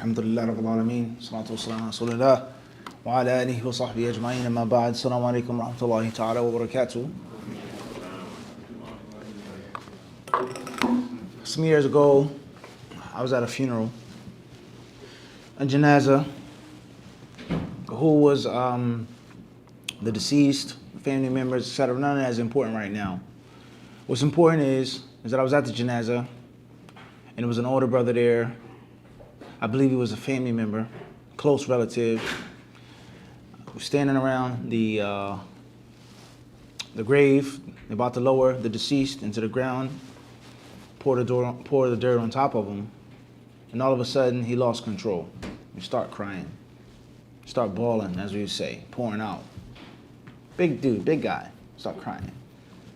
الحمد لله رب العالمين والصلاة والسلام على رسول الله وعلى آله وصحبه أجمعين أما بعد السلام عليكم ورحمة الله تعالى وبركاته. Some years ago, I was at a funeral, a janazah, who was the deceased, family members, etc. None of that is important right now. What's important is that I was at the janazah, and there was an older brother there. I believe he was a family member, close relative, was standing around the grave, about to lower the deceased into the ground, pour the dirt on top of him, and all of a sudden he lost control. He start crying, start bawling, as we would say, pouring out. Big dude, big guy, start crying.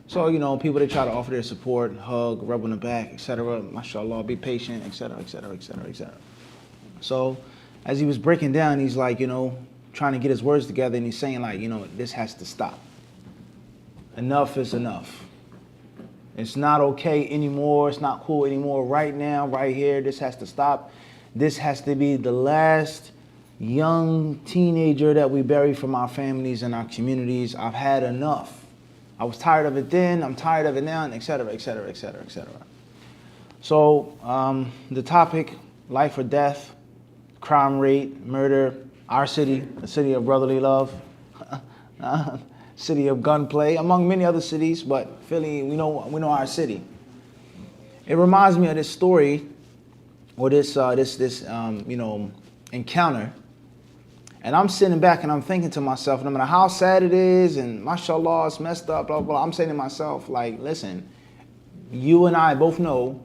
So, people, they try to offer their support, hug, rub on the back, etc. MashaAllah, be patient, etc., etc., etc., etc. So, as he was breaking down, he's like, trying to get his words together, and he's saying like, this has to stop. Enough is enough. It's not okay anymore. It's not cool anymore. Right now, right here, this has to stop. This has to be the last young teenager that we bury from our families and our communities. I've had enough. I was tired of it then. I'm tired of it now, etc., etc., etc., etc. So the topic, life or death, crime rate, murder, our city, the city of brotherly love, city of gunplay, among many other cities, but Philly, we know our city. It reminds me of this story, or this encounter. And I'm sitting back and I'm thinking to myself, no matter how sad it is, and mashallah, it's messed up, blah, blah, I'm saying to myself, like, listen, you and I both know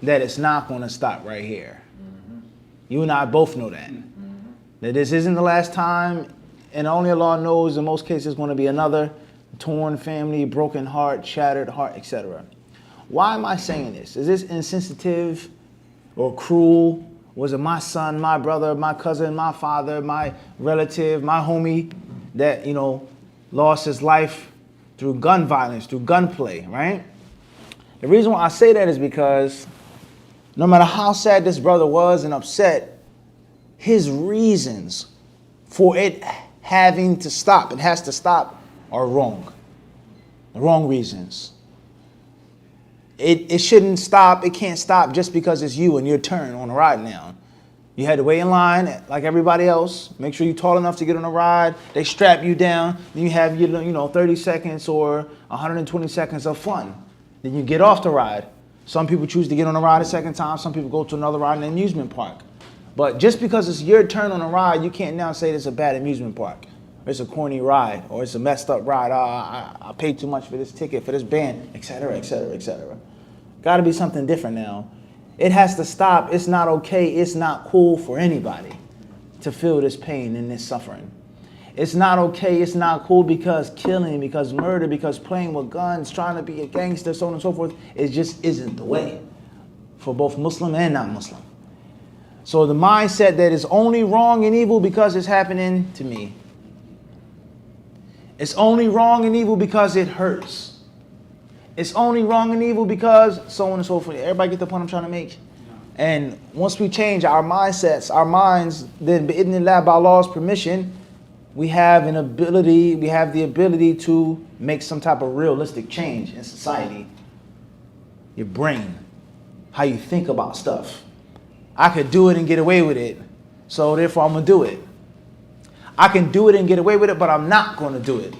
that it's not going to stop right here. Mm-hmm. You and I both know that. Mm-hmm. That this isn't the last time, and only Allah knows in most cases going to be another torn family, broken heart, shattered heart, etc. Why am I saying this? Is this insensitive or cruel? Was it my son, my brother, my cousin, my father, my relative, my homie that, lost his life through gun violence, through gunplay, right? The reason why I say that is because no matter how sad this brother was and upset, his reasons for it having to stop, it has to stop, are wrong. The wrong reasons. It shouldn't stop, it can't stop just because it's you and your turn on the ride now. You had to wait in line like everybody else. Make sure you're tall enough to get on the ride. They strap you down. Then you have your 30 seconds or 120 seconds of fun. Then you get off the ride. Some people choose to get on the ride a second time. Some people go to another ride in an amusement park. But just because it's your turn on the ride, you can't now say it's a bad amusement park. It's a corny ride, or it's a messed up ride. I paid too much for this ticket, for this band, etc., etc., etc. Got to be something different now. It has to stop. It's not okay. It's not cool for anybody to feel this pain and this suffering. It's not okay. It's not cool because killing, because murder, because playing with guns, trying to be a gangster, so on and so forth, it just isn't the way for both Muslim and non-Muslim. So the mindset that is only wrong and evil because it's happening to me. It's only wrong and evil because it hurts. It's only wrong and evil because so on and so forth. Everybody get the point I'm trying to make? And once we change our mindsets, our minds, then bi'idhnillah, by Allah's permission, we have the ability to make some type of realistic change in society. Your brain, how you think about stuff. I could do it and get away with it, so therefore I'm going to do it. I can do it and get away with it, but I'm not going to do it.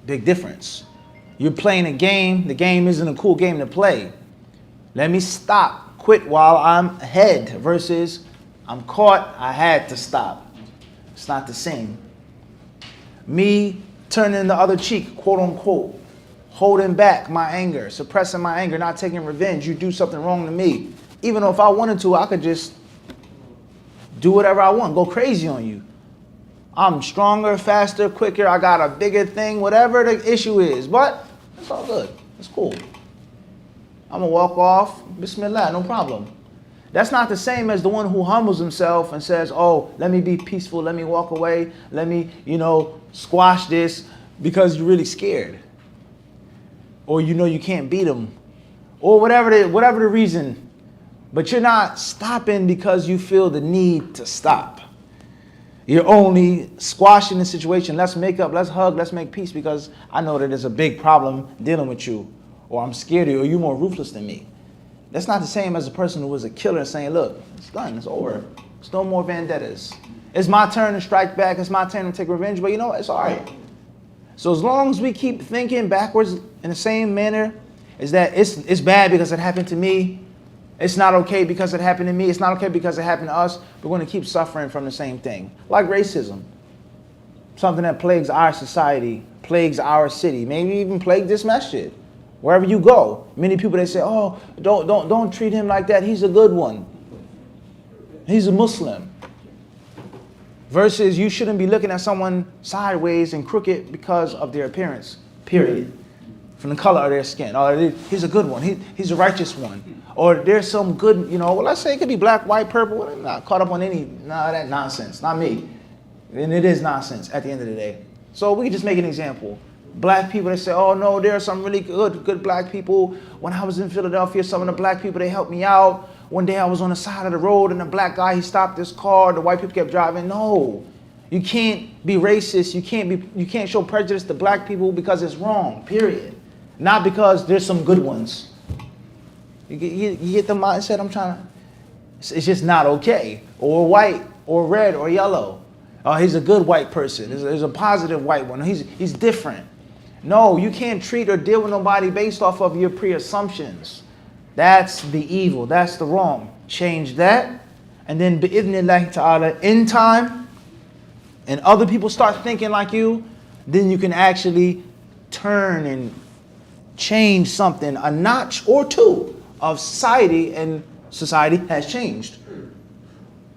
Big difference. You're playing a game. The game isn't a cool game to play. Let me stop, quit while I'm ahead versus I'm caught, I had to stop. It's not the same. Me turning the other cheek, quote unquote, holding back my anger, suppressing my anger, not taking revenge. You do something wrong to me. Even though if I wanted to, I could just do whatever I want, go crazy on you. I'm stronger, faster, quicker, I got a bigger thing, whatever the issue is. But it's all good. It's cool. I'm going to walk off. Bismillah, no problem. That's not the same as the one who humbles himself and says, oh, let me be peaceful, let me walk away, let me, squash this because you're really scared. Or you can't beat him. Or whatever the reason. But you're not stopping because you feel the need to stop. You're only squashing the situation. Let's make up, let's hug, let's make peace because I know that there's a big problem dealing with you, or I'm scared of you, or you're more ruthless than me. That's not the same as a person who was a killer saying, look, it's done, it's over. There's no more vendettas. It's my turn to strike back, it's my turn to take revenge, but you know what, it's all right. So as long as we keep thinking backwards in the same manner, is that it's bad because it happened to me, it's not okay because it happened to me, it's not okay because it happened to us, we're going to keep suffering from the same thing. Like racism, something that plagues our society, plagues our city, maybe even plague this masjid. Wherever you go, many people, they say, oh, don't treat him like that, he's a good one. He's a Muslim. Versus you shouldn't be looking at someone sideways and crooked because of their appearance, period. From the color of their skin. Oh, he's a good one, he's a righteous one. Or there's some good, well, let's say it could be black, white, purple. I'm not caught up on any of that nonsense, not me. And it is nonsense at the end of the day. So we can just make an example. Black people, they say, oh no, there are some really good black people. When I was in Philadelphia, some of the black people, they helped me out. One day I was on the side of the road and the black guy, he stopped his car. The white people kept driving. No, you can't be racist. You can't show prejudice to black people because it's wrong, period. Not because there's some good ones. You get the mindset I'm trying to, it's just not okay. Or white, or red, or yellow. Oh, he's a good white person. There's a positive white one. He's different. No, you can't treat or deal with nobody based off of your pre-assumptions. That's the evil. That's the wrong. Change that. And then bi'idhnillahi ta'ala, in time, and other people start thinking like you, then you can actually turn and change something, a notch or two of society, and society has changed.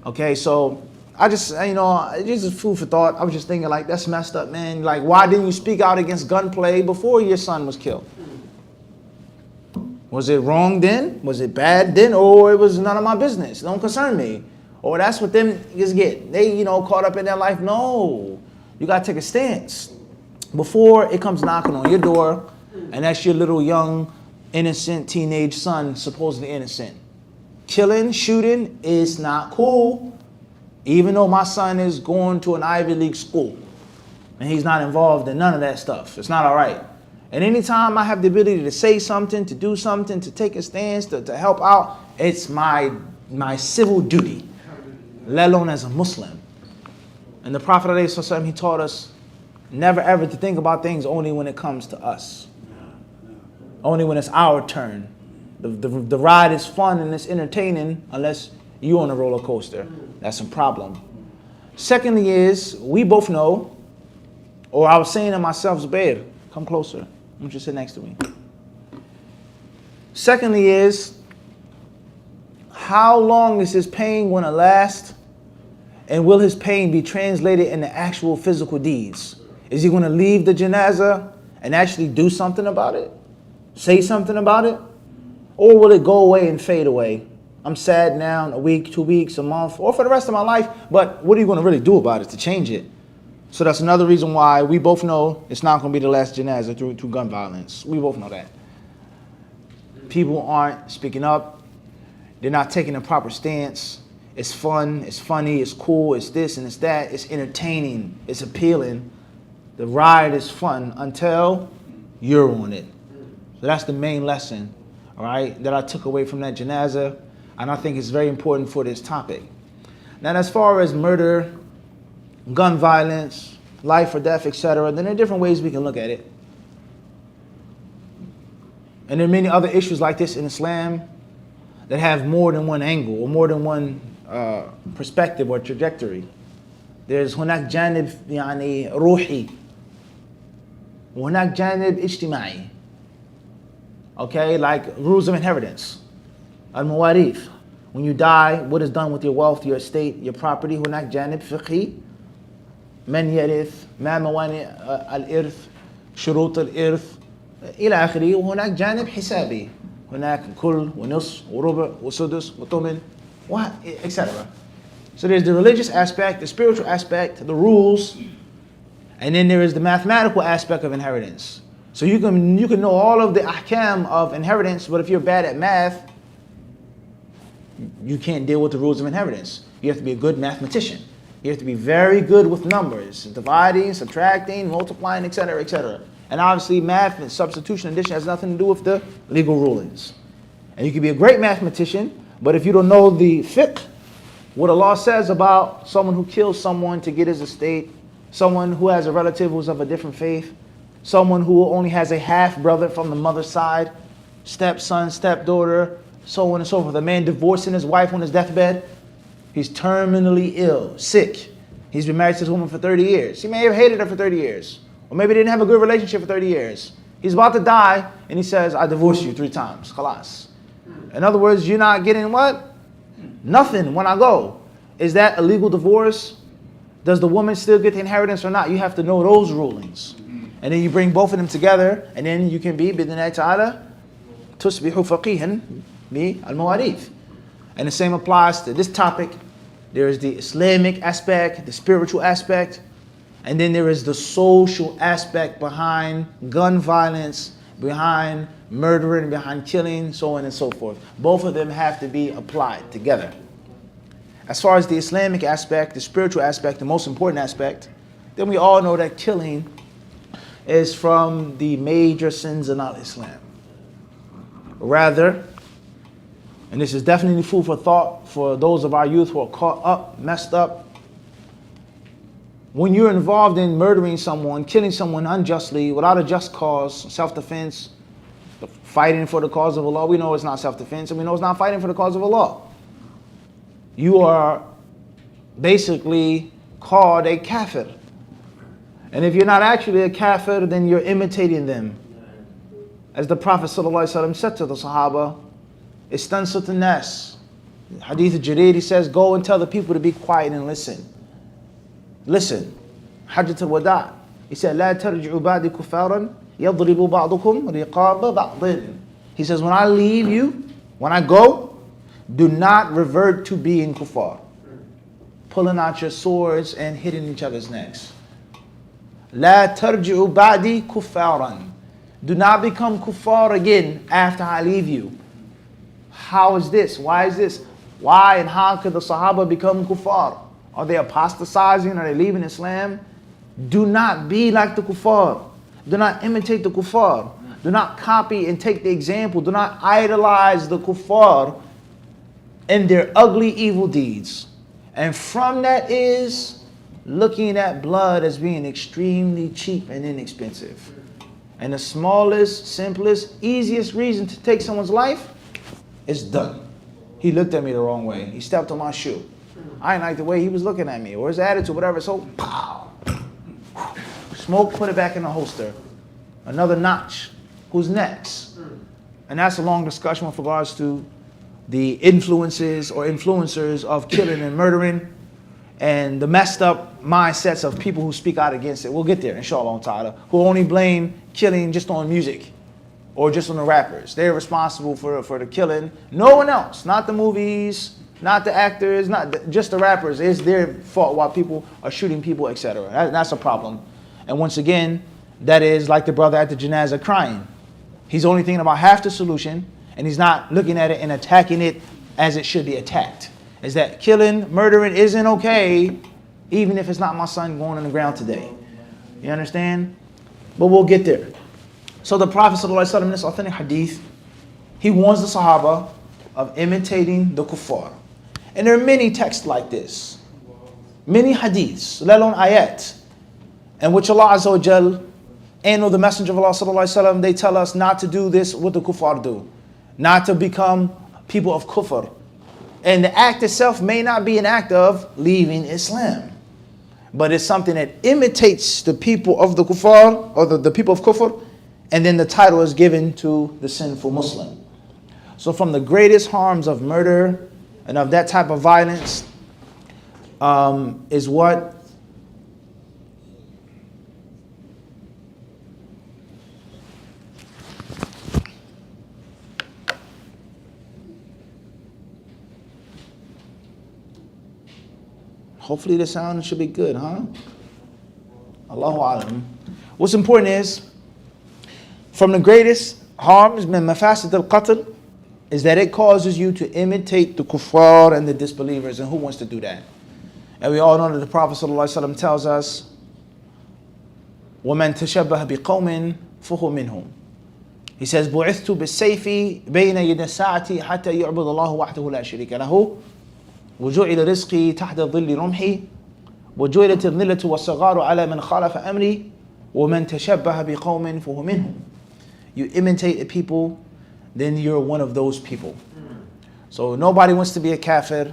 Okay, so I just, this is food for thought. I was just thinking like, that's messed up, man. Like, why didn't you speak out against gunplay before your son was killed? Was it wrong then? Was it bad then? Or it was none of my business. It don't concern me. Or that's what them niggas get. They, caught up in their life. No, you got to take a stance. Before it comes knocking on your door, and that's your little young, innocent teenage son, supposedly innocent. Killing, shooting is not cool. Even though my son is going to an Ivy League school and he's not involved in none of that stuff. It's not all right. And anytime I have the ability to say something, to do something, to take a stance, to help out, it's my civil duty, let alone as a Muslim. And the Prophet ﷺ, he taught us never ever to think about things only when it comes to us. Only when it's our turn. The ride is fun and it's entertaining unless you're on a roller coaster. That's a problem. Secondly is, we both know, or I was saying to myself, Zubair, come closer. I want you to sit next to me. Secondly is, how long is his pain going to last? And will his pain be translated into actual physical deeds? Is he going to leave the janazah and actually do something about it? Say something about it? Or will it go away and fade away? I'm sad now, a week, 2 weeks, a month, or for the rest of my life, but what are you going to really do about it to change it? So that's another reason why we both know it's not going to be the last janazah through gun violence. We both know that. People aren't speaking up. They're not taking a proper stance. It's fun, it's funny, it's cool, it's this and it's that. It's entertaining, it's appealing. The ride is fun until you're on it. So that's the main lesson, all right, that I took away from that janazah. And I think it's very important for this topic. Now, as far as murder, gun violence, life or death, etc., then there are different ways we can look at it. And there are many other issues like this in Islam that have more than one angle or more than one perspective or trajectory. There's هناك جانب يعني روحي وهناك جانب اجتماعي. Okay, like rules of inheritance. Al-Mawarith. When you die, what is done with your wealth, your estate, your property? هناك جانب فقهي. من يرث؟ ما موانع الإرث؟ شروط الإرث؟ إلى آخره. وهناك جانب حسابي. هناك كل ونصف وربع وسدس وثمن etc. So there's the religious aspect, the spiritual aspect, the rules, and then there is the mathematical aspect of inheritance. So you can know all of the ahkam of inheritance, but if you're bad at math, you can't deal with the rules of inheritance. You have to be a good mathematician. You have to be very good with numbers, dividing, subtracting, multiplying, etc., etc. And obviously math and substitution addition has nothing to do with the legal rulings. And you can be a great mathematician, but if you don't know the fiqh, what Allah says about someone who kills someone to get his estate, someone who has a relative who's of a different faith, someone who only has a half-brother from the mother's side, stepson, stepdaughter, so on and so forth. A man divorcing his wife on his deathbed, he's terminally ill, sick. He's been married to this woman for 30 years. He may have hated her for 30 years. Or maybe they didn't have a good relationship for 30 years. He's about to die, and he says, I divorce you 3 times. Khalas. In other words, you're not getting what? Nothing when I go. Is that a legal divorce? Does the woman still get the inheritance or not? You have to know those rulings. And then you bring both of them together, and then you can be, bidnai ta'ala, tusbihu faqihan bi al-mawarith. And the same applies to this topic. There is the Islamic aspect, the spiritual aspect, and then there is the social aspect behind gun violence, behind murdering, behind killing, so on and so forth. Both of them have to be applied together. As far as the Islamic aspect, the spiritual aspect, the most important aspect, then we all know that killing is from the major sins in al-Islam. Rather, and this is definitely food for thought for those of our youth who are caught up, messed up. When you're involved in murdering someone, killing someone unjustly, without a just cause, self-defense, fighting for the cause of Allah, we know it's not self-defense, and we know it's not fighting for the cause of Allah. You are basically called a kafir. And if you're not actually a kafir, then you're imitating them. As the Prophet ﷺ said to the Sahaba, Istansut an-nas. Hadith Jarir, he says, go and tell the people to be quiet and listen. Listen. Hajjat al-Wada'. He said, لا ترجعوا بعد كفارا يضرب بعضكم رقاب بعض. He says, when I leave you, when I go, do not revert to being kuffar. Pulling out your swords and hitting each other's necks. لا ترجعوا بعدي كفارا. Do not become kuffar again after I leave you. How is this? Why is this? Why and how could the Sahaba become kuffar? Are they apostatizing? Are they leaving Islam? Do not be like the kuffar. Do not imitate the kuffar. Do not copy and take the example. Do not idolize the kuffar and their ugly evil deeds. And from that is looking at blood as being extremely cheap and inexpensive. And the smallest, simplest, easiest reason to take someone's life is done. He looked at me the wrong way. He stepped on my shoe. I didn't like the way he was looking at me or his attitude, whatever. So, pow. Smoke, put it back in the holster. Another notch. Who's next? And that's a long discussion with regards to the influences or influencers of killing and murdering and the messed up mindsets of people who speak out against it. We'll get there, inshallah ta'ala, who only blame killing just on music or just on the rappers. They're responsible for the killing. No one else, not the movies, not the actors, not just the rappers. It's their fault why people are shooting people, etc. That's a problem. And once again, that is like the brother at the janazah crying. He's only thinking about half the solution, and he's not looking at it and attacking it as it should be attacked. Is that killing, murdering isn't okay, even if it's not my son going on the ground today. You understand? But we'll get there. So the Prophet ﷺ in this authentic hadith, he warns the Sahaba of imitating the kuffar. And there are many texts like this. Many hadiths, let alone ayat, in which Allah Azza wa Jal and the Messenger of Allah ﷺ, they tell us not to do this what the kuffar do. Not to become people of kufr. And the act itself may not be an act of leaving Islam, but it's something that imitates the people of the kuffar, or the people of kufr, and then the title is given to the sinful Muslim. So from the greatest harms of murder and of that type of violence is what? Hopefully the sound should be good, huh? Allahu Alam. What's important is, from the greatest harms, min mafasid al-qatl, is that it causes you to imitate the kuffar and the disbelievers. And who wants to do that? And we all know that the Prophet ﷺ tells us, وَمَنْ تَشَبَّهَ بِقَوْمٍ فَهُوَ مِنْهُمْ. He says, بُعِثْتُ بِالسَّيْفِ بَيْنَ يَدَ السَّاعَةِ حَتَّى يُعْبُدَ اللَّهُ وَحْدَهُ لَا شَرِيكَ لَهُ وَجُعِلَ رِزْقِي تَحْتَ ظِلِّ رُمْحِي وَجُعِلَتِ الذِّلَّةُ وَالصَّغَارُ عَلَى مَنْ خَالَفَ أَمْرِي وَمَنْ تَشَبَّهَ بِقَوْمٍ فَهُوَ مِنْهُمْ. You imitate a people, then you're one of those people. So nobody wants to be a kafir.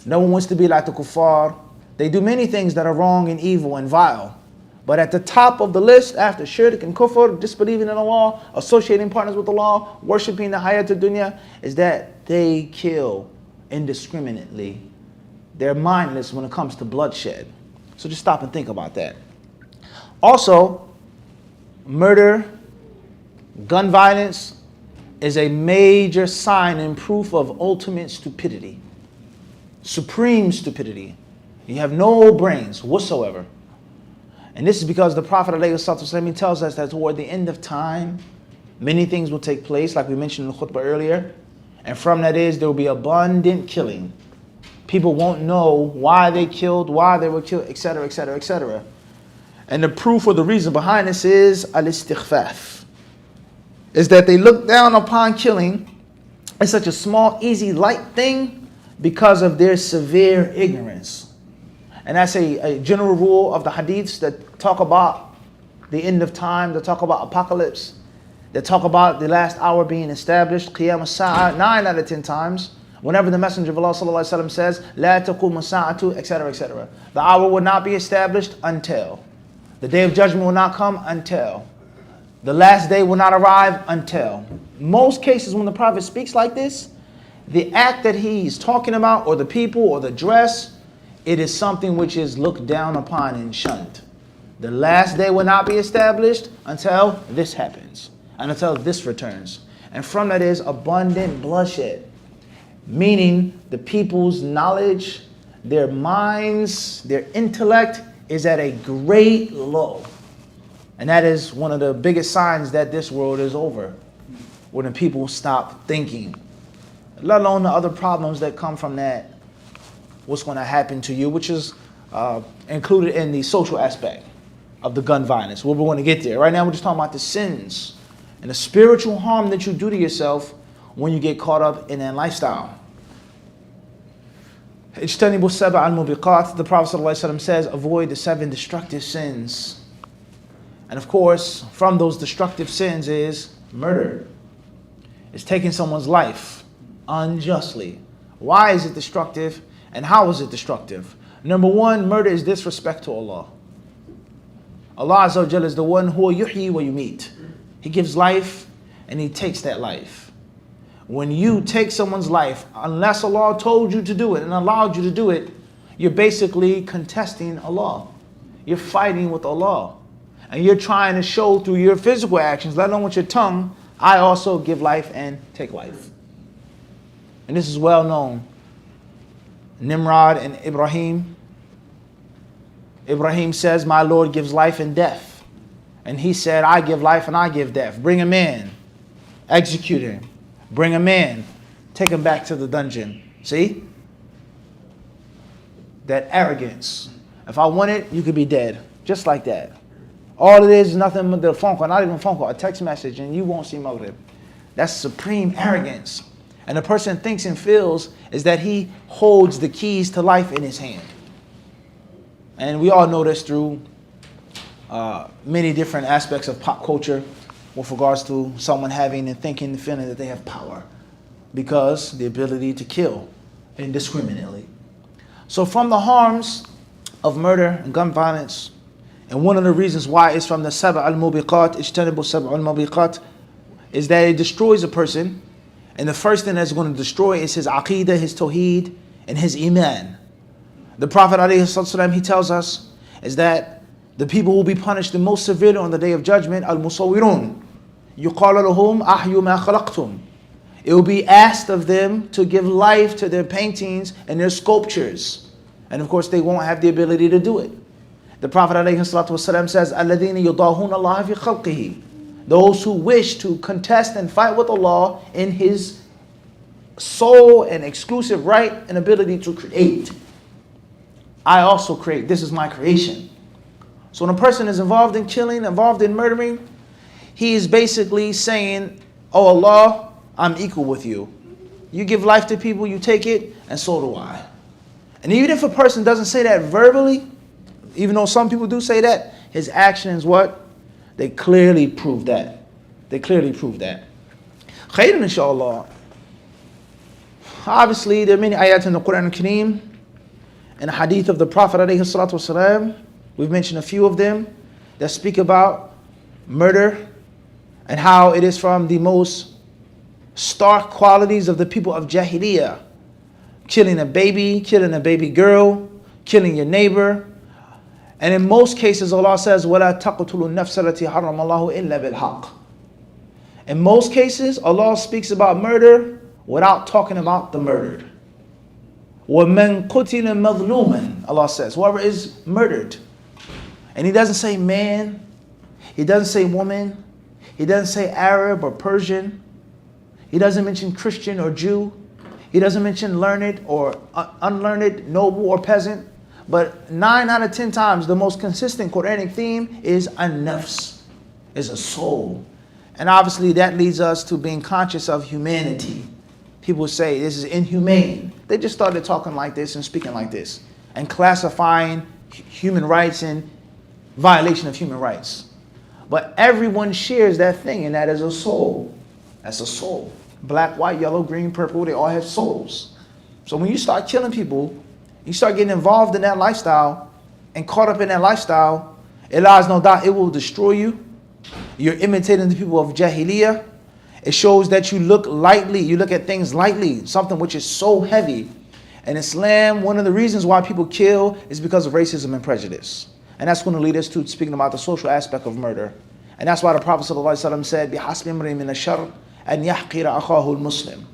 No one wants to be like the kuffar. They do many things that are wrong and evil and vile. But at the top of the list, after shirk and kufr, disbelieving in Allah, associating partners with Allah, worshipping the hayat dunya, is that they kill indiscriminately. They're mindless when it comes to bloodshed. So just stop and think about that. Also, murder, gun violence is a major sign and proof of ultimate stupidity. Supreme stupidity. You have no brains whatsoever. And this is because the Prophet ﷺ tells us that toward the end of time, many things will take place, like we mentioned in the khutbah earlier. And from that is, there will be abundant killing. People won't know why they killed, why they were killed, etc., etc., etc. And the proof or the reason behind this is al-istighfaf. Is that they look down upon killing as such a small, easy, light thing because of their severe ignorance. And that's a general rule of the hadiths that talk about the end of time, that talk about apocalypse, that talk about the last hour being established, qiyam as-sa'a, 9 out of 10 times. Whenever the Messenger of Allah ﷺ says, la taqum as-sa'atu, etc., etc. The hour will not be established until. The day of judgment will not come until. The last day will not arrive until. Most cases when the Prophet speaks like this, the act that he's talking about, or the people, or the dress, it is something which is looked down upon and shunned. The last day will not be established until this happens, and until this returns. And from that is abundant bloodshed. Meaning the people's knowledge, their minds, their intellect is at a great low. And that is one of the biggest signs that this world is over. When the people stop thinking. Let alone the other problems that come from that. What's going to happen to you, which is included in the social aspect of the gun violence. We're going to get there. Right now we're just talking about the sins and the spiritual harm that you do to yourself when you get caught up in that lifestyle. اجتنبوا السبع الموبقات. The Prophet ﷺ says, avoid the 7 destructive sins. And of course, from those destructive sins is murder. It's taking someone's life unjustly. Why is it destructive? And how is it destructive? Number one, murder is disrespect to Allah. Allah Azza wa Jalla is the one who yuhyi wa yumit. He gives life and He takes that life. When you take someone's life, unless Allah told you to do it and allowed you to do it, you're basically contesting Allah. You're fighting with Allah. And you're trying to show through your physical actions, let alone with your tongue, I also give life and take life. And this is well known. Nimrod and Ibrahim. Ibrahim says, my Lord gives life and death. And he said, I give life and I give death. Bring him in. Execute him. Bring him in. Take him back to the dungeon. See? That arrogance. If I want it, you could be dead. Just like that. All it is nothing but a phone call, not even a phone call, a text message, and you won't see Maghrib. That's supreme arrogance. And the person thinks and feels is that he holds the keys to life in his hand. And we all know this through many different aspects of pop culture with regards to someone having and thinking and feeling that they have power because the ability to kill indiscriminately. So from the harms of murder and gun violence, and one of the reasons why it's from the Sab' al-Mubiqat, Ijtanibu Sab' al-Mubiqat, is that it destroys a person. And the first thing that's going to destroy is his aqeedah, his tawheed, and his iman. The Prophet ﷺ, he tells us, is that the people will be punished the most severely on the Day of Judgment, al-Musawwirun. يُقَالَ لَهُمْ أَحْيُوا مَا خَلَقْتُمْ. It will be asked of them to give life to their paintings and their sculptures. And of course, they won't have the ability to do it. The Prophet ﷺ says, الَّذِينَ يُضَاهُونَ اللَّهَ فِي خَلْقِهِ. Those who wish to contest and fight with Allah in His sole and exclusive right and ability to create. I also create. This is my creation. So when a person is involved in killing, involved in murdering, he is basically saying, oh Allah, I'm equal with you. You give life to people, you take it, and so do I. And even if a person doesn't say that verbally, even though some people do say that, his actions, what? They clearly prove that. They clearly prove that. Khairan, inshallah. Obviously, there are many ayats in the Quran al-Kareem and the hadith of the Prophet alayhi salatu wasalam. We've mentioned a few of them that speak about murder and how it is from the most stark qualities of the people of Jahiliyyah. Killing a baby girl, killing your neighbor. And in most cases, Allah says, وَلَا تَقْتُلُوا النَّفْسَ الَّتِي حَرَّمَ اللَّهُ إِلَّا بِالْحَقِّ. In most cases, Allah speaks about murder without talking about the murdered. وَمَنْ قُتِلَ مَظْلُومًا, Allah says, whoever is murdered. And He doesn't say man, He doesn't say woman, He doesn't say Arab or Persian, He doesn't mention Christian or Jew, He doesn't mention learned or unlearned, noble or peasant. But 9 out of 10 times, the most consistent Quranic theme is an-nafs, is a soul. And obviously that leads us to being conscious of humanity. People say this is inhumane. They just started talking like this and speaking like this and classifying human rights and violation of human rights. But everyone shares that thing, and that is a soul. That's a soul. Black, white, yellow, green, purple, they all have souls. So when you start killing people, you start getting involved in that lifestyle and caught up in that lifestyle, it lies no doubt it will destroy you. You're imitating the people of Jahiliyyah. It shows that you look lightly, you look at things lightly, something which is so heavy. In Islam, one of the reasons why people kill is because of racism and prejudice. And that's going to lead us to speaking about the social aspect of murder. And that's why the Prophet ﷺ said, بِحَسْبِ امْرِئٍ مِنَ الشَّرِّ أَنْ يَحْقِرَ أَخَاهُ الْمُسْلِمِ.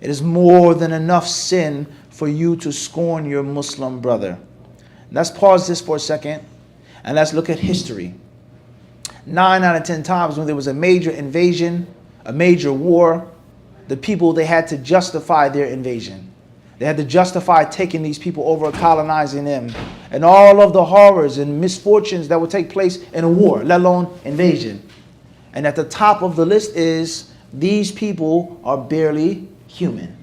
It is more than enough sin for you to scorn your Muslim brother. Let's pause this for a second and let's look at history. 9 out of 10 times when there was a major invasion, a major war, the people, they had to justify their invasion. They had to justify taking these people over, colonizing them, and all of the horrors and misfortunes that would take place in a war, let alone invasion. And at the top of the list is, these people are barely human.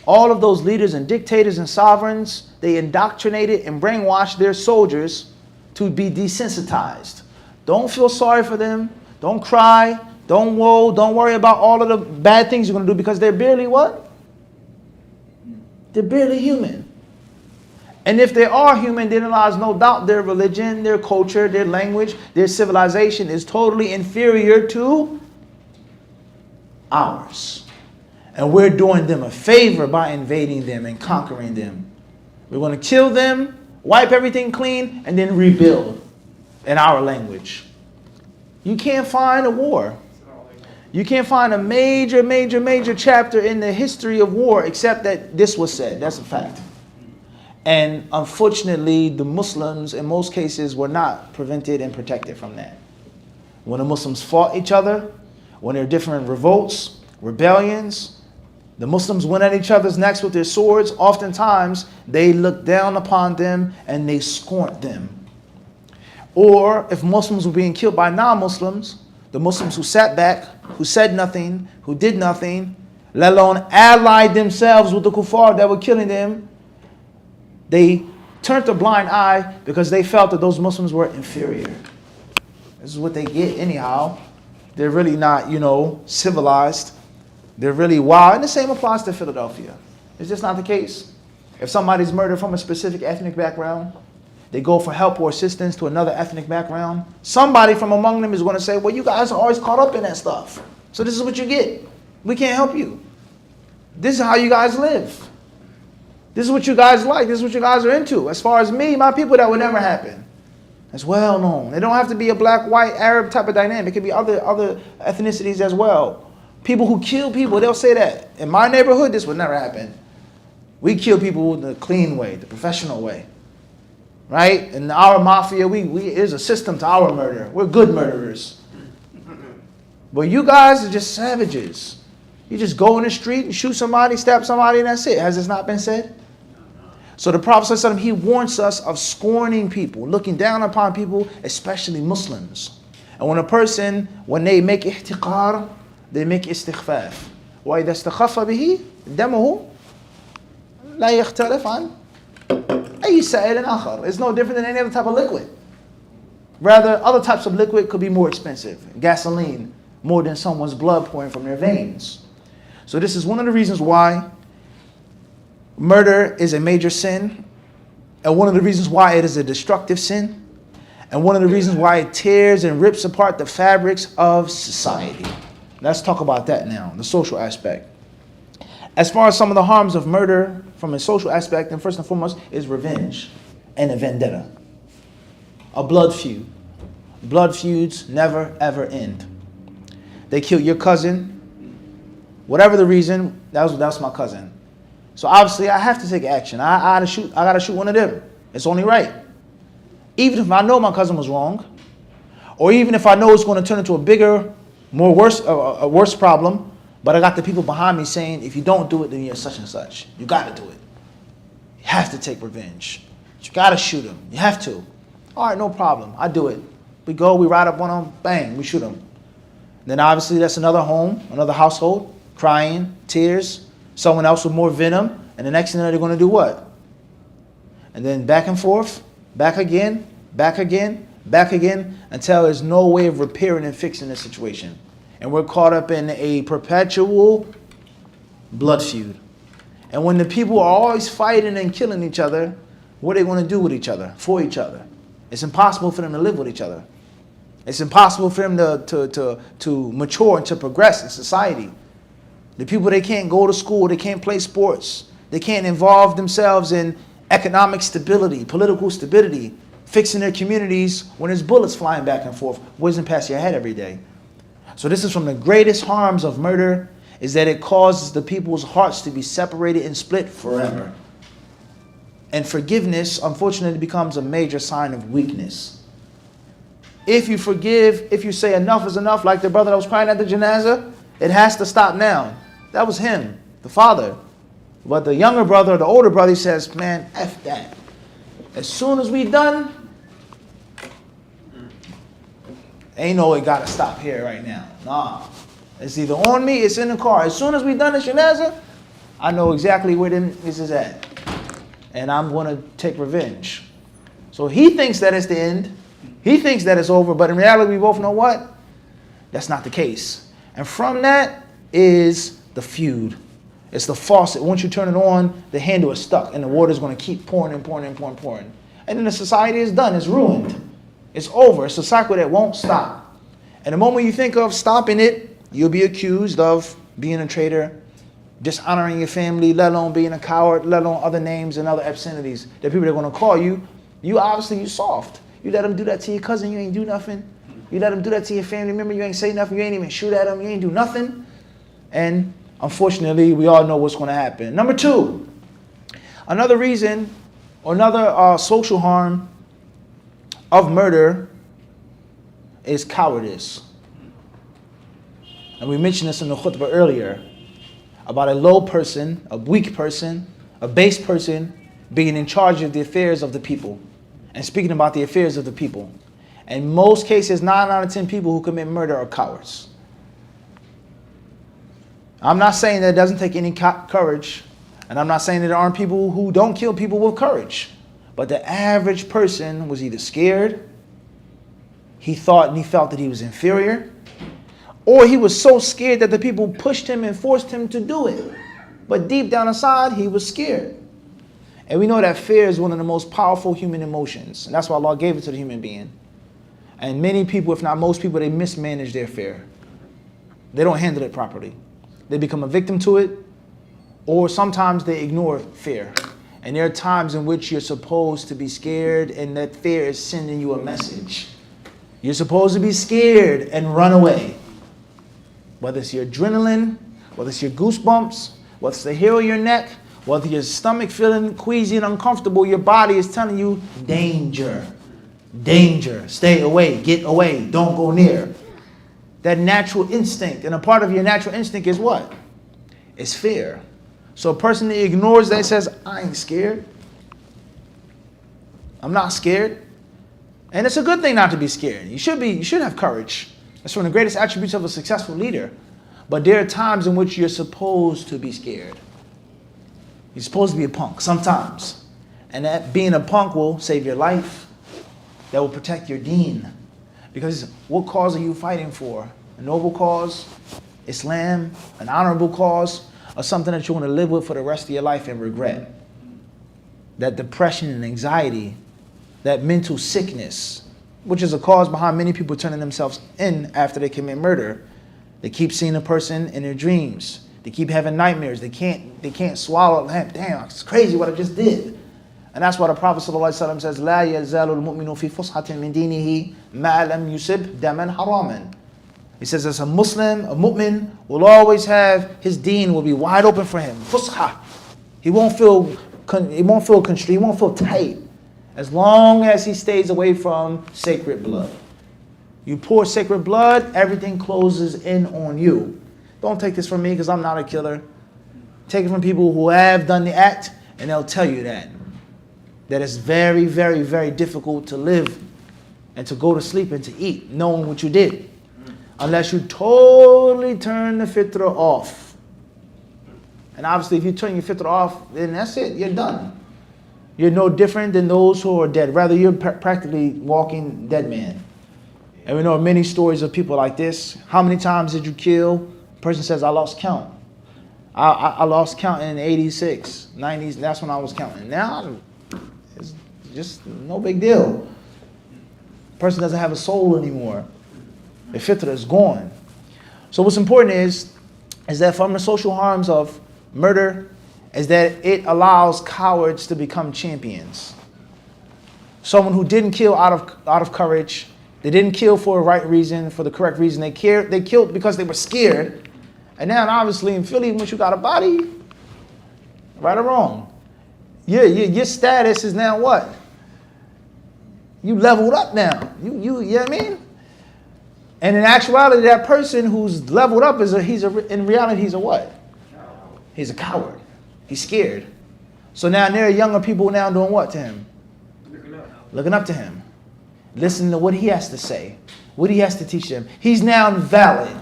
All of those leaders and dictators and sovereigns, they indoctrinated and brainwashed their soldiers to be desensitized. Don't feel sorry for them. Don't cry. Don't woe. Don't worry about all of the bad things you're going to do, because they're barely what? They're barely human. And if they are human, then lies no doubt their religion, their culture, their language, their civilization is totally inferior to ours. And we're doing them a favor by invading them and conquering them. We're going to kill them, wipe everything clean, and then rebuild in our language. You can't find a war. You can't find a major chapter in the history of war except that this was said. That's a fact. And unfortunately, the Muslims in most cases were not prevented and protected from that. When the Muslims fought each other, when there were different revolts, rebellions, the Muslims went at each other's necks with their swords. Oftentimes, they looked down upon them and they scorned them. Or if Muslims were being killed by non-Muslims, the Muslims who sat back, who said nothing, who did nothing, let alone allied themselves with the kuffar that were killing them, they turned a blind eye because they felt that those Muslims were inferior. This is what they get anyhow. They're really not, civilized. They're really wild. And the same applies to Philadelphia. Is this not the case? If somebody's murdered from a specific ethnic background, they go for help or assistance to another ethnic background, somebody from among them is going to say, well, you guys are always caught up in that stuff. So this is what you get. We can't help you. This is how you guys live. This is what you guys like. This is what you guys are into. As far as me, my people, that would never happen. It's well known. It don't have to be a black, white, Arab type of dynamic. It could be other ethnicities as well. People who kill people, they'll say that. In my neighborhood, this would never happen. We kill people the clean way, the professional way. Right? In our mafia, there's a system to our murder. We're good murderers. But you guys are just savages. You just go in the street and shoot somebody, stab somebody, and that's it. Has this not been said? So the Prophet ﷺ, he warns us of scorning people, looking down upon people, especially Muslims. And when they make ihtiqar, they make istighfaf. وَإِذَا اسْتَخَفَّ بِهِ دَمُهُ لَا يَخْتَلِفْ عَنْ أي سائل آخر. It's no different than any other type of liquid. Rather, other types of liquid could be more expensive. Gasoline, more than someone's blood pouring from their veins. So this is one of the reasons why murder is a major sin, and one of the reasons why it is a destructive sin, and one of the reasons why it tears and rips apart the fabrics of society. Let's talk about that now, the social aspect. As far as some of the harms of murder from a social aspect, and first and foremost is revenge and a vendetta. A blood feud. Blood feuds never ever end. They killed your cousin, whatever the reason, that was my cousin. So obviously I have to take action. I gotta shoot one of them. It's only right. Even if I know my cousin was wrong, or even if I know it's going to turn into a bigger, a worse problem, but I got the people behind me saying, if you don't do it, then you're such and such. You got to do it. You have to take revenge. You got to shoot him. You have to. All right, no problem. I do it. We go, we ride up on him, bang, we shoot him. Then obviously that's another home, another household, crying, tears, someone else with more venom, and the next thing they're going to do what? And then back and forth, back again, until there's no way of repairing and fixing the situation. And we're caught up in a perpetual blood feud. And when the people are always fighting and killing each other, what are they going to do with each other, for each other? It's impossible for them to live with each other. It's impossible for them to mature and to progress in society. The people, they can't go to school, they can't play sports, they can't involve themselves in economic stability, political stability, fixing their communities when there's bullets flying back and forth, whizzing past your head every day. So this is from the greatest harms of murder, is that it causes the people's hearts to be separated and split forever. And forgiveness, unfortunately, becomes a major sign of weakness. If you forgive, if you say enough is enough, like the brother that was crying at the janazah, it has to stop now. That was him, the father. But the younger brother, the older brother, he says, man, F that. As soon as we done, ain't no it gotta stop here right now. Nah. It's either on me, it's in the car. As soon as we done the janazah, I know exactly where this is at. And I'm going to take revenge. So he thinks that it's the end. He thinks that it's over. But in reality, we both know what? That's not the case. And from that is the feud. It's the faucet. Once you turn it on, the handle is stuck. And the water is going to keep pouring and pouring and pouring and pouring. And then the society is done. It's ruined. It's over. It's a cycle that won't stop. And the moment you think of stopping it, you'll be accused of being a traitor, dishonoring your family, let alone being a coward, let alone other names and other obscenities that people are going to call you. You obviously, you soft. You let them do that to your cousin, you ain't do nothing. You let them do that to your family member, you ain't say nothing, you ain't even shoot at them, you ain't do nothing. And unfortunately, we all know what's going to happen. Number two, another reason, or another social harm of murder is cowardice. And we mentioned this in the khutbah earlier, about a low person, a weak person, a base person being in charge of the affairs of the people and speaking about the affairs of the people. In most cases, 9 out of 10 people who commit murder are cowards. I'm not saying that it doesn't take any courage, and I'm not saying that there aren't people who don't kill people with courage, but the average person was either scared, he thought and he felt that he was inferior, or he was so scared that the people pushed him and forced him to do it. But deep down inside, he was scared. And we know that fear is one of the most powerful human emotions. And that's why Allah gave it to the human being. And many people, if not most people, they mismanage their fear. They don't handle it properly. They become a victim to it, or sometimes they ignore fear. And there are times in which you're supposed to be scared, and that fear is sending you a message. You're supposed to be scared and run away. Whether it's your adrenaline, whether it's your goosebumps, whether it's the hair of your neck, whether your stomach feeling queasy and uncomfortable, your body is telling you, danger, danger, stay away, get away, don't go near. That natural instinct, and a part of your natural instinct is what? is fear. So a person that ignores that says, I ain't scared. I'm not scared. And it's a good thing not to be scared. You should have courage. That's one of the greatest attributes of a successful leader. But there are times in which you're supposed to be scared. You're supposed to be a punk sometimes. And that being a punk will save your life. That will protect your deen. Because what cause are you fighting for? A noble cause, Islam, an honorable cause, or something that you want to live with for the rest of your life and regret? That depression and anxiety, that mental sickness, which is a cause behind many people turning themselves in after they commit murder. They keep seeing a person in their dreams. They keep having nightmares. They can't swallow. Damn, it's crazy what I just did. And that's why the Prophet ﷺ says, لا يزال المؤمن في فسحة من دينه ما لم يصب دما حراما. He says, as a Muslim, a mu'min will always have, his deen will be wide open for him. Fusha. He won't feel constrained. He won't feel tight. As long as he stays away from sacred blood. You pour sacred blood, everything closes in on you. Don't take this from me because I'm not a killer. Take it from people who have done the act, and they'll tell you that. That it's very, very, very difficult to live and to go to sleep and to eat, knowing what you did. Unless you totally turn the fitrah off. And obviously, if you turn your fitrah off, then that's it. You're done. You're no different than those who are dead. Rather, you're practically walking dead man. And we know many stories of people like this. How many times did you kill? A person says, I lost count. I lost count in 86, 90s. That's when I was counting. Now, it's just no big deal. A person doesn't have a soul anymore. The fitrah is gone. So what's important is that from the social harms of murder, is that it allows cowards to become champions. Someone who didn't kill out of courage, they didn't kill for the right reason, for the correct reason. They killed because they were scared. And now, obviously, in Philly, once you got a body, right or wrong, your status is now what? You leveled up now. You know what I mean? And in actuality, that person who's leveled up in reality, he's a what? He's a coward. He's scared. So now there are younger people now doing what to him? Looking up to him. Listening to what he has to say. What he has to teach them. He's now valid.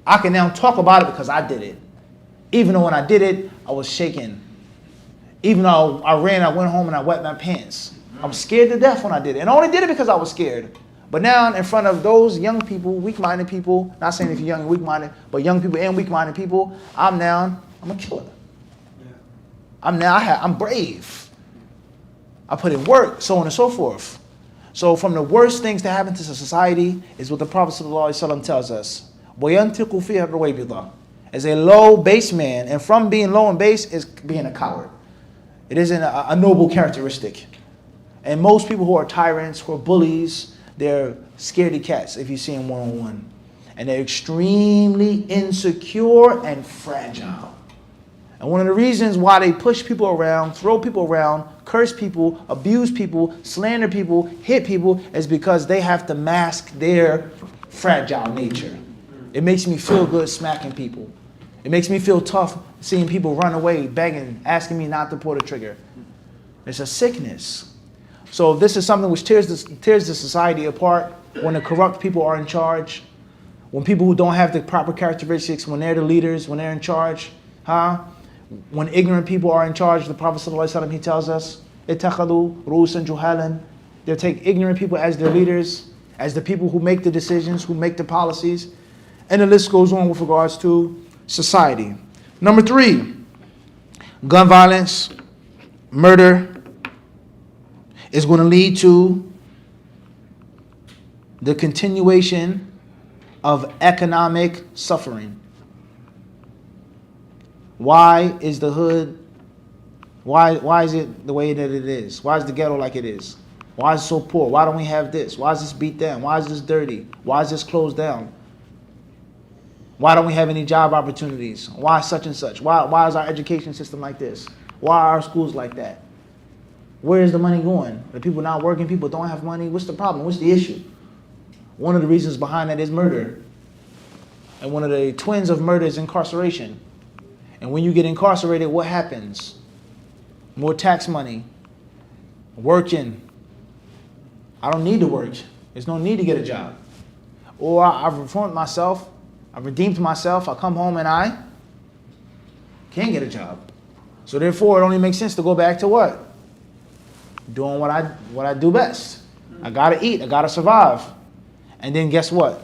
I can now talk about it because I did it. Even though when I did it, I was shaking. Even though I went home and I wet my pants. I was scared to death when I did it. And I only did it because I was scared. But now in front of those young people, weak-minded people, not saying if you're young and weak-minded, but young people and weak-minded people, I'm a killer. I'm brave. I put in work, so on and so forth. So from the worst things to happen to society is what the Prophet ﷺ tells us. وَيَنْتِقُ فِيهَا الرُّوَيْبِضَةُ. As a low base man, and from being low and base is being a coward. It isn't a noble characteristic. And most people who are tyrants, who are bullies, they're scaredy cats if you see them one-on-one. And they're extremely insecure and fragile. And one of the reasons why they push people around, throw people around, curse people, abuse people, slander people, hit people, is because they have to mask their fragile nature. It makes me feel good smacking people. It makes me feel tough seeing people run away, begging, asking me not to pull the trigger. It's a sickness. So this is something which tears the society apart when the corrupt people are in charge, when people who don't have the proper characteristics, when they're the leaders, when they're in charge, when ignorant people are in charge. The Prophet ﷺ, he tells us, اتَّخَذُوا رُؤُوسًا جُهَالًا. They'll take ignorant people as their leaders, as the people who make the decisions, who make the policies. And the list goes on with regards to society. Number 3, gun violence, murder, is going to lead to the continuation of economic suffering. Why is the hood, why is it the way that it is? Why is the ghetto like it is? Why is it so poor? Why don't we have this? Why is this beat down? Why is this dirty? Why is this closed down? Why don't we have any job opportunities? Why such and such? Why is our education system like this? Why are our schools like that? Where is the money going? Are people not working? People don't have money? What's the problem? What's the issue? One of the reasons behind that is murder. And one of the twins of murder is incarceration. And when you get incarcerated, what happens? More tax money. Working. I don't need to work. There's no need to get a job. Or I've reformed myself. I've redeemed myself. I come home and I can't get a job. So therefore, it only makes sense to go back to what? Doing what I do best. I gotta eat. I gotta survive. And then guess what?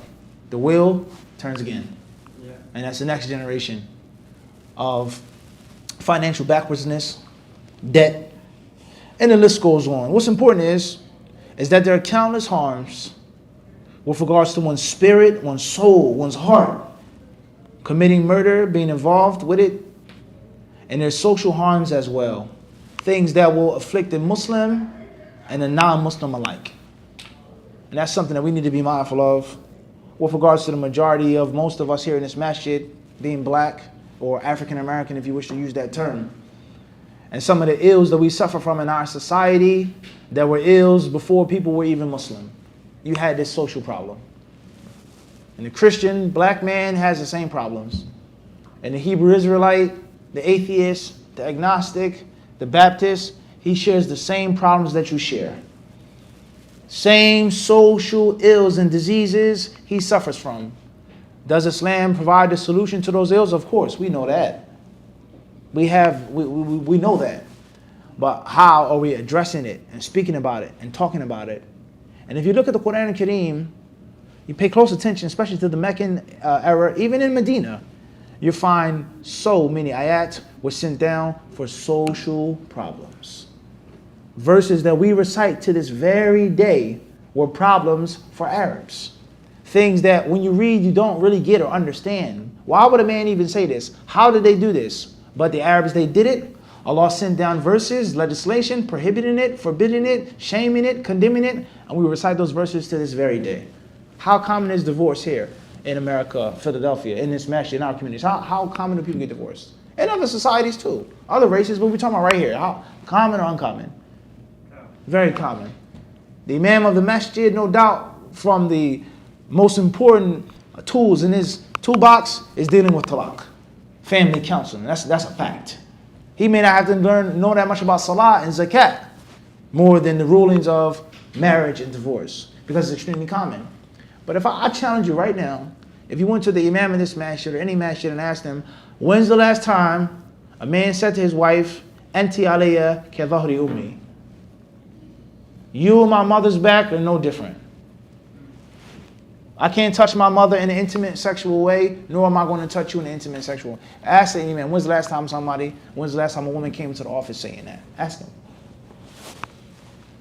The wheel turns again. Yeah. And that's the next generation of financial backwardsness, debt, and the list goes on. What's important is that there are countless harms with regards to one's spirit, one's soul, one's heart, committing murder, being involved with it, and there's social harms as well. Things that will afflict the Muslim and the non-Muslim alike. And that's something that we need to be mindful of with regards to the majority of most of us here in this masjid being black or African American, if you wish to use that term. And some of the ills that we suffer from in our society that were ills before people were even Muslim. You had this social problem. And the Christian black man has the same problems. And the Hebrew Israelite, the atheist, the agnostic, the Baptist, he shares the same problems that you share. Same social ills and diseases he suffers from. Does Islam provide the solution to those ills? Of course, we know that. We know that. But how are we addressing it and speaking about it and talking about it? And if you look at the Quran and Kareem, you pay close attention, especially to the Meccan era, even in Medina, you find so many ayat were sent down for social problems. Verses that we recite to this very day were problems for Arabs. Things that when you read, you don't really get or understand. Why would a man even say this? How did they do this? But the Arabs, they did it. Allah sent down verses, legislation, prohibiting it, forbidding it, shaming it, condemning it, and we recite those verses to this very day. How common is divorce here in America, Philadelphia, in this masjid, in our communities? How common do people get divorced? In other societies too, other races, but we're talking about right here. How common or uncommon? Very common. The Imam of the masjid, no doubt, from the most important tools in his toolbox is dealing with talaq, family counseling. That's a fact. He may not have to know that much about salah and zakat more than the rulings of marriage and divorce, because it's extremely common. But if I challenge you right now, if you went to the Imam in this masjid or any masjid and asked him, when's the last time a man said to his wife, Anti alayya ka dhahri ummi? You and my mother's back are no different. I can't touch my mother in an intimate sexual way, nor am I going to touch you in an intimate sexual way. Ask the Imam, when's the last time a woman came into the office saying that? Ask him.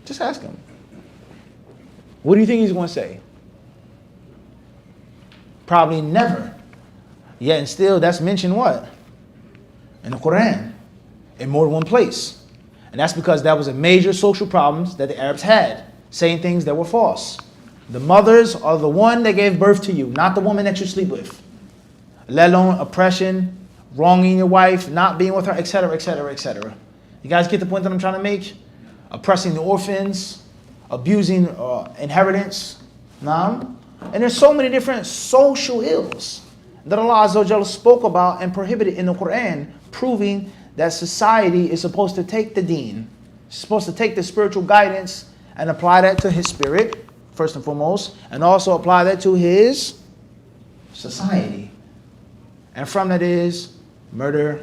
Just ask him. What do you think he's going to say? Probably never. Yet and still, that's mentioned what? In the Quran. In more than one place. And that's because that was a major social problems that the Arabs had. Saying things that were false. The mothers are the one that gave birth to you, not the woman that you sleep with. Let alone oppression, wronging your wife, not being with her, etc., etc., etc. You guys get the point that I'm trying to make? Oppressing the orphans, abusing inheritance. No? And there's so many different social ills that Allah Azza wa Jalla spoke about and prohibited in the Quran, proving that society is supposed to take the deen, supposed to take the spiritual guidance and apply that to his spirit, first and foremost, and also apply that to his society. And from that is murder,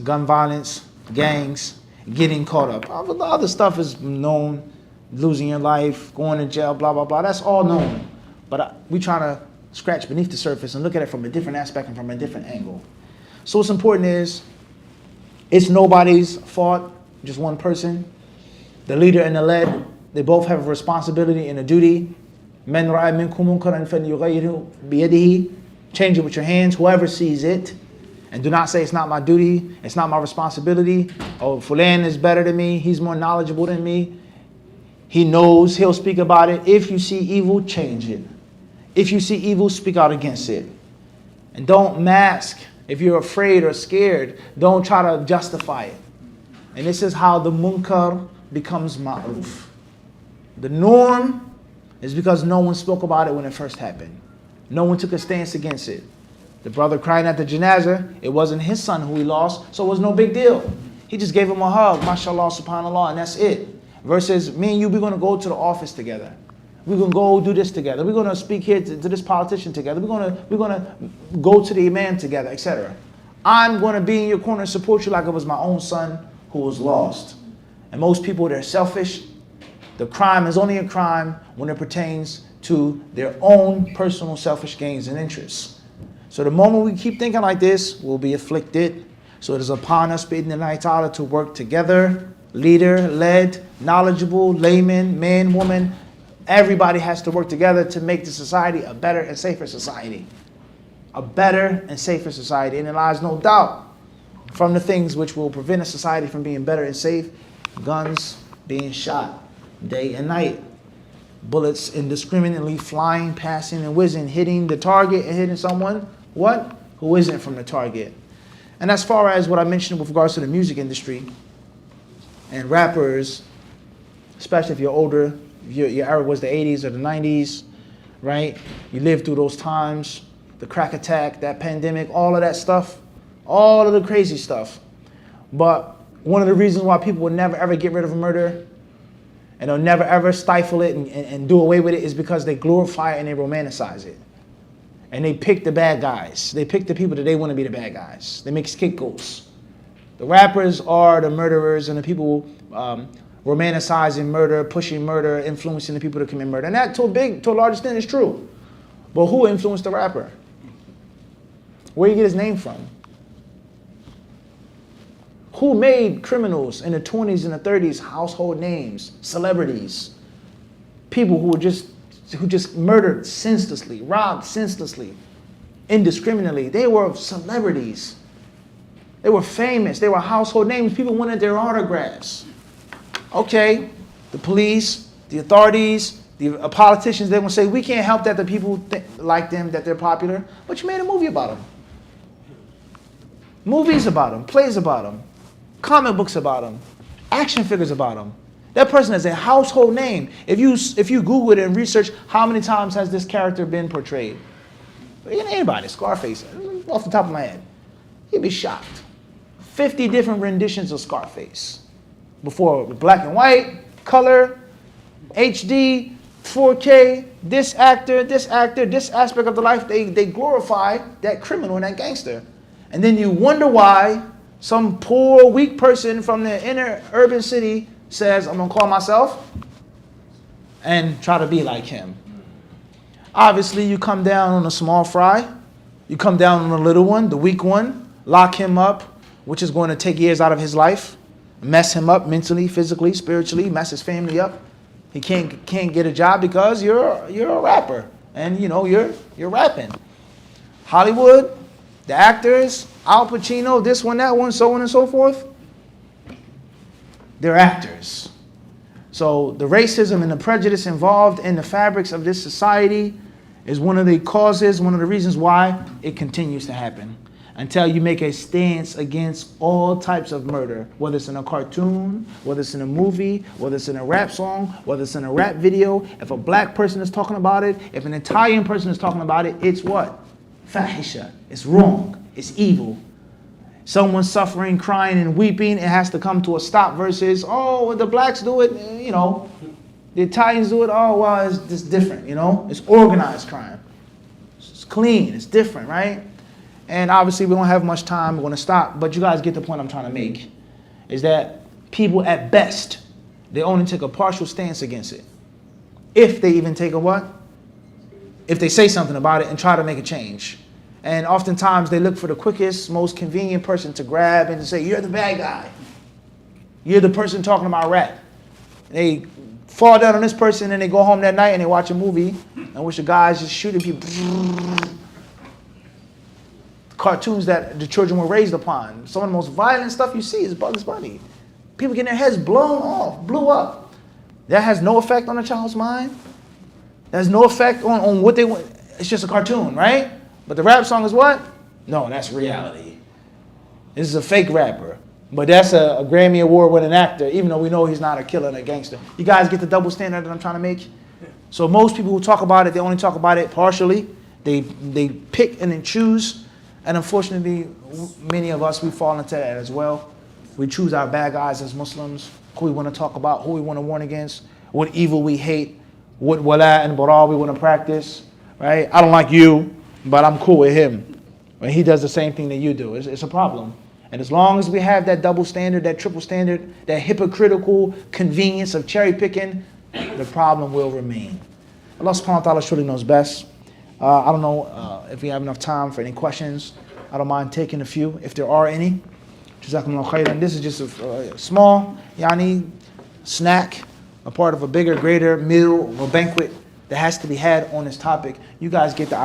gun violence, gangs, getting caught up. All the other stuff is known, losing your life, going to jail, blah, blah, blah. That's all known. But we try to scratch beneath the surface and look at it from a different aspect and from a different angle. So what's important is, it's nobody's fault, just one person. The leader and the led, they both have a responsibility and a duty. مَنْ رَأَى مِنْكُمْ مُنْكَرًا فَلْيُغَيِّرْهُ بِيَدِهِ. Change it with your hands, whoever sees it. And do not say it's not my duty, it's not my responsibility. Oh, Fulan is better than me, he's more knowledgeable than me. He knows, he'll speak about it. If you see evil, change it. If you see evil, speak out against it. And don't mask. If you're afraid or scared, don't try to justify it. And this is how the munkar becomes ma'ruf. The norm is because no one spoke about it when it first happened. No one took a stance against it. The brother crying at the janazah, it wasn't his son who he lost, so it was no big deal. He just gave him a hug, mashallah, subhanallah, and that's it. Versus me and you, we're going to go to the office together. We're going to go do this together. We're going to speak here to this politician together. We're going to go to the imam together, etc. I'm going to be in your corner and support you like it was my own son who was lost. And most people, they're selfish. The crime is only a crime when it pertains to their own personal selfish gains and interests. So the moment we keep thinking like this, we'll be afflicted. So it is upon us, bi'idhnillahi ta'ala, to work together, leader, led, knowledgeable, layman, man, woman. Everybody has to work together to make the society a better and safer society. A better and safer society. And it lies no doubt from the things which will prevent a society from being better and safe. Guns being shot day and night. Bullets indiscriminately flying, passing, and whizzing, hitting the target and hitting someone, what? Who isn't from the target. And as far as what I mentioned with regards to the music industry and rappers, especially if you're older, your era was the 80s or the 90s, right? You lived through those times, the crack attack, that pandemic, all of that stuff, all of the crazy stuff. But one of the reasons why people will never ever get rid of murder and they'll never ever stifle it and do away with it is because they glorify it and they romanticize it. And they pick the bad guys. They pick the people that they want to be the bad guys. They make scapegoats. The rappers are the murderers and the people romanticizing murder, pushing murder, influencing the people to commit murder. And that to a large extent is true. But who influenced the rapper? Where did he get his name from? Who made criminals in the 20s and the 30s household names, celebrities, people who just murdered senselessly, robbed senselessly, indiscriminately? They were celebrities. They were famous. They were household names. People wanted their autographs. Okay, the police, the authorities, the politicians, they will say, we can't help that the people like them, that they're popular, but you made a movie about them. Movies about them, plays about them, comic books about them, action figures about them. That person is a household name. If you Google it and research how many times has this character been portrayed, anybody, Scarface, off the top of my head, you'd be shocked. 50 different renditions of Scarface. Before black and white, color, HD, 4K, this actor, this aspect of the life, they glorify that criminal and that gangster. And then you wonder why some poor, weak person from the inner urban city says, I'm going to call myself and try to be like him. Obviously, you come down on a small fry. You come down on a little one, the weak one, lock him up, which is going to take years out of his life, mess him up mentally, physically, spiritually, mess his family up. He can't get a job because you're a rapper and you're rapping. Hollywood, the actors, Al Pacino, this one, that one, so on and so forth, they're actors. So the racism and the prejudice involved in the fabrics of this society is one of the causes, one of the reasons why it continues to happen. Until you make a stance against all types of murder, whether it's in a cartoon, whether it's in a movie, whether it's in a rap song, whether it's in a rap video. If a black person is talking about it, if an Italian person is talking about it, it's what? Fahisha. It's wrong. It's evil. Someone suffering, crying, and weeping, it has to come to a stop versus, oh, the blacks do it, the Italians do it, oh, well, it's different, It's organized crime. It's clean. It's different, right? And obviously, we don't have much time. We're going to stop. But you guys get the point I'm trying to make. Is that people, at best, they only take a partial stance against it. If they even take a what? If they say something about it and try to make a change. And oftentimes, they look for the quickest, most convenient person to grab and to say, you're the bad guy. You're the person talking about rap. They fall down on this person and they go home that night and they watch a movie in which the guy's just shooting people. Cartoons that the children were raised upon. Some of the most violent stuff you see is Bugs Bunny. People getting their heads blown off, blew up. That has no effect on a child's mind. That has no effect on what they want. It's just a cartoon, right? But the rap song is what? No, that's reality. This is a fake rapper. But that's a Grammy Award winning actor, even though we know he's not a killer and a gangster. You guys get the double standard that I'm trying to make? So most people who talk about it, they only talk about it partially. They pick and then choose And unfortunately, many of us, we fall into that as well. We choose our bad guys as Muslims, who we want to talk about, who we want to warn against, what evil we hate, what wala and bara we want to practice, right? I don't like you, but I'm cool with him. When he does the same thing that you do, it's a problem. And as long as we have that double standard, that triple standard, that hypocritical convenience of cherry picking, the problem will remain. Allah subhanahu wa ta'ala surely knows best. I don't know if we have enough time for any questions. I don't mind taking a few, if there are any. Jazakumullah khairan. This is just a small, snack, a part of a bigger, greater meal or banquet that has to be had on this topic. You guys get the